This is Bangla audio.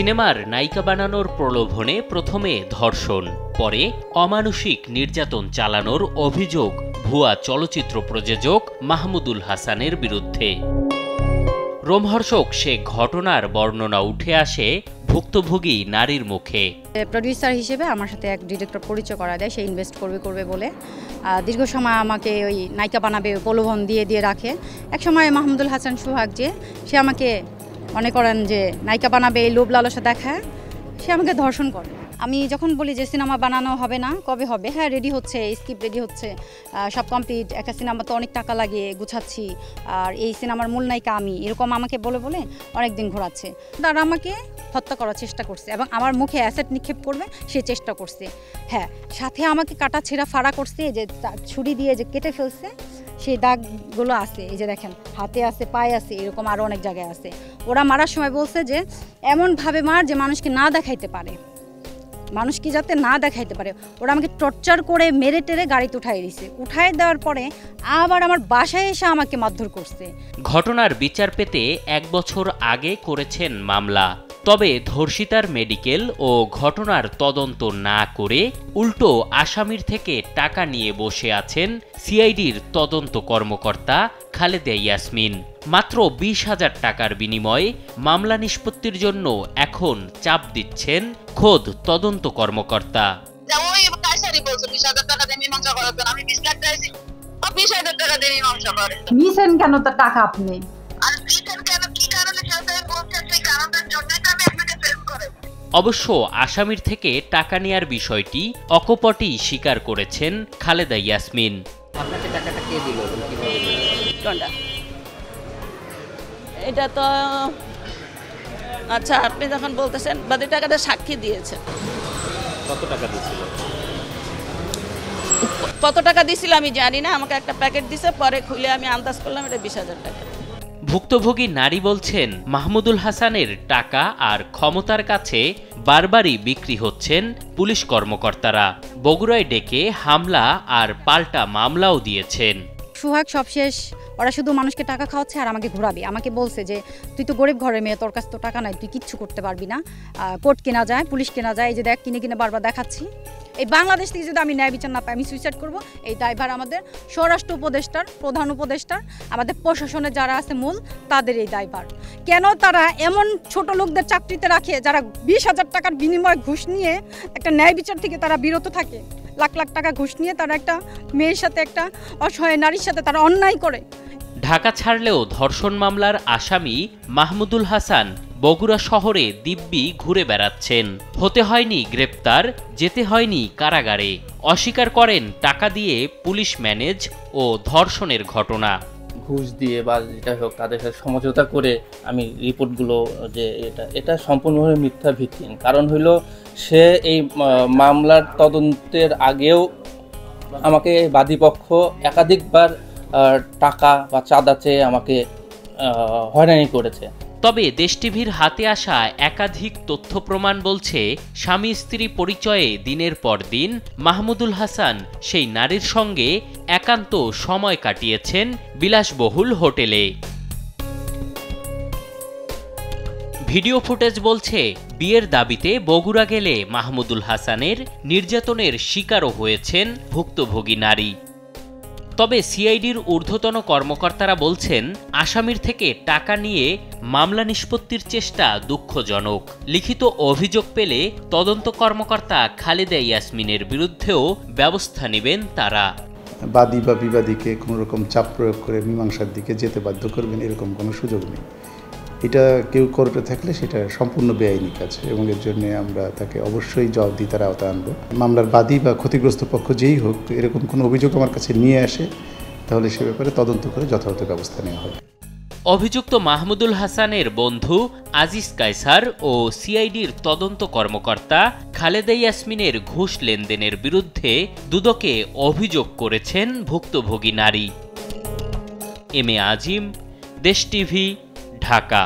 সিনেমার নায়িকা বানানোর প্রলোভনে প্রথমে ধর্ষণ, পরে অমানুষিক নির্যাতন চালানোর অভিযোগ ভুয়া চলচ্চিত্র প্রযোজক মাহমুদুল হাসানের বিরুদ্ধে। রোমহর্ষক সে ঘটনার বর্ণনা উঠে আসে ভুক্তভোগী নারীর মুখে। প্রডিউসার হিসেবে আমার সাথে এক ডিরেক্টর পরিচয় করা দেয়, সে ইনভেস্ট করবে বলে দীর্ঘ সময় আমাকে ওই নায়িকা বানাবে প্রলোভন দিয়ে রাখে। এক সময় মাহমুদুল হাসান সোহাগ সে আমাকে মনে করেন যে নায়িকা বানাবে, এই লোভ লালসা দেখায় সে আমাকে ধর্ষণ করে। আমি যখন বলি যে সিনেমা বানানো হবে না, কবে হবে, হ্যাঁ রেডি হচ্ছে, স্ক্রিপ্ট রেডি হচ্ছে, সব কমপ্লিট, একটা সিনেমা তো অনেক টাকা লাগে, গুছাচ্ছি, আর এই সিনেমার মূল নায়িকা আমি, এরকম আমাকে বলে অনেক দিন ঘোরাচ্ছে। তারা আমাকে হত্যা করার চেষ্টা করছে এবং আমার মুখে অ্যাসিড নিক্ষেপ করবে সে চেষ্টা করছে। হ্যাঁ, সাথে আমাকে কাটা ছেঁড়া ফাড়া করছে, যে ছুরি দিয়ে যে কেটে ফেলছে সেই দাগগুলো আছে, এই যে দেখেন হাতে আছে, পায়ে আছে, এরকম আরও অনেক জায়গায় আছে। ওরা মারার সময় বলছে যে এমনভাবে মার যে মানুষকে না দেখাইতে পারে, মানুষকে যাতে না দেখাইতে পারে। ওরা আমাকে টর্চার করে মেরে টেরে গাড়িতে উঠাই দিয়েছে। উঠাই দেওয়ার পরে আবার আমার বাসায় এসে আমাকে মারধর করছে। ঘটনার বিচার পেতে 1 বছর আগে করেছেন মামলা, তবে ধর্ষিতার মেডিকেল ও ঘটনার তদন্ত না করে উল্টো আসামির থেকে টাকা নিয়ে বসে আছেন সিআইডির তদন্ত কর্মকর্তা খালেদা ইয়াসমিন। মাত্র 20,000 টাকার বিনিময়ে মামলা নিষ্পত্তির জন্য এখন চাপ দিচ্ছেন খোদ তদন্ত কর্মকর্তা। অবশ্য আসামির থেকে টাকা নেয়ার বিষয়টি অকপটেই স্বীকার করেছেন খালেদা ইয়াসমিন। আপনাকে টাকাটা কে দিল? এটা তো আচ্ছা, আপনি যখন বলতেছেন বাদী টাকাটা সাক্ষী দিয়েছেন। কত টাকা দিয়েছিল? কত টাকা দিয়েছিল আমি জানি না, আমাকে একটা প্যাকেট দিছে, পরে খুলে আমি আন্দাজ করলাম এটা 20,000 টাকা। ভুক্তভোগী নারী বলছেন মাহমুদুল হাসানের টাকা আর ক্ষমতার কাছে বারবারই বিক্রি হচ্ছেন পুলিশ কর্মকর্তারা। বগুড়ায় ডেকে হামলা আর পাল্টা মামলাও দিয়েছেন। সোহাগ সবশেষ ওরা শুধু মানুষকে টাকা খাওয়াচ্ছে আর আমাকে ঘোরাবে। আমাকে বলছে যে তুই তো গরিব ঘরের মেয়ে, তোর কাছে তো টাকা নাই, তুই কিচ্ছু করতে পারবি না, কোর্ট কেনা যায়, পুলিশ কেনা যায়, এই যে দেখ কিনে বারবার দেখাচ্ছি। এই বাংলাদেশ থেকে যদি আমি ন্যায় বিচার না পাই আমি সুইসাইড করব। এই দায়ভার আমাদের স্বরাষ্ট্র উপদেষ্টার, প্রধান উপদেষ্টার, আমাদের প্রশাসনে যারা আছে মূল, তাদের এই দায়ভার। কেন তারা এমন ছোট লোকদের চাকরিতে রাখে যারা 20,000 টাকার বিনিময়ে ঘুষ নিয়ে একটা ন্যায় বিচার থেকে তারা বিরত থাকে? লাখ লাখ টাকা ঘুষ নিয়ে তারা একটা মেয়ের সাথে, একটা অসহায় নারীর সাথে তারা অন্যায় করে। ঢাকা ছাড়লেও ধর্ষণ মামলার আসামি মাহমুদুল হাসান বগুড়া শহরে দিব্যি ঘুরে বেড়াচ্ছেন। হতে হয়নি গ্রেপ্তার, যেতে হয়নি কারাগারে। অস্বীকার করেন টাকা দিয়ে পুলিশ ম্যানেজ ও ধর্ষণের ঘটনা। ঘুষ দিয়ে বা যেটা হোক তাদের সাথে সমঝোতা করে আমি রিপোর্টগুলো যে এটা সম্পূর্ণভাবে মিথ্যা ভিত্তিহীন। কারণ হইল সে এই মামলার তদন্তের আগেও আমাকে বাদীপক্ষ একাধিকবার টাকা বা চাঁদা চেয়ে আমাকে হয়রানি করেছে। তবে দেশ টিভির হাতে আসা একাধিক তথ্য প্রমাণ বলছে স্বামী স্ত্রী পরিচয়ে দিনের পর দিন মাহমুদুল হাসান সেই নারীর সঙ্গে একান্ত সময় কাটিয়েছেন বিলাসবহুল হোটেলে। ভিডিও ফুটেজ বলছে বিয়ের দাবিতে বগুড়া গেলে মাহমুদুল হাসানের নির্যাতনের শিকারও হয়েছেন ভুক্তভোগী নারী। তবে সিআইডির ঊর্ধ্বতন কর্মকর্তারা বলছেন আসামির থেকে টাকা নিয়ে মামলা নিষ্পত্তির চেষ্টা দুঃখজনক। লিখিত অভিযোগ পেলে তদন্ত কর্মকর্তা খালেদা ইয়াসমিনের বিরুদ্ধেও ব্যবস্থা নেবেন তারা। বাদী বা বিবাদীকে কোনো রকম চাপ প্রয়োগ করে মীমাংসার দিকে যেতে বাধ্য করবেন এরকম কোনো সুযোগ নেই। এটা কেউ করতে থাকলে সেটা সম্পূর্ণ বেআইনি কাজ এবং এর জন্য আমরা তাকে অবশ্যই জবাবদিহিতার আওতায় আনবো। মামলার বাদী বা ক্ষতিগ্রস্ত পক্ষ যেই হোক এরকম কোনো অভিযোগ আমার কাছে নিয়ে আসে তাহলে সে ব্যাপারে তদন্ত করে যথাযথ ব্যবস্থা নেওয়া হবে। অভিযুক্ত মাহমুদুল হাসানের বন্ধু আজিজ কায়সার ও সিআইডির তদন্ত কর্মকর্তা খালেদা ইয়াসমিনের ঘুষ লেনদেনের বিরুদ্ধে দুদকে অভিযোগ করেছেন ভুক্তভোগী নারী। এম এ আজিম, দেশ টিভি, ঢাকা।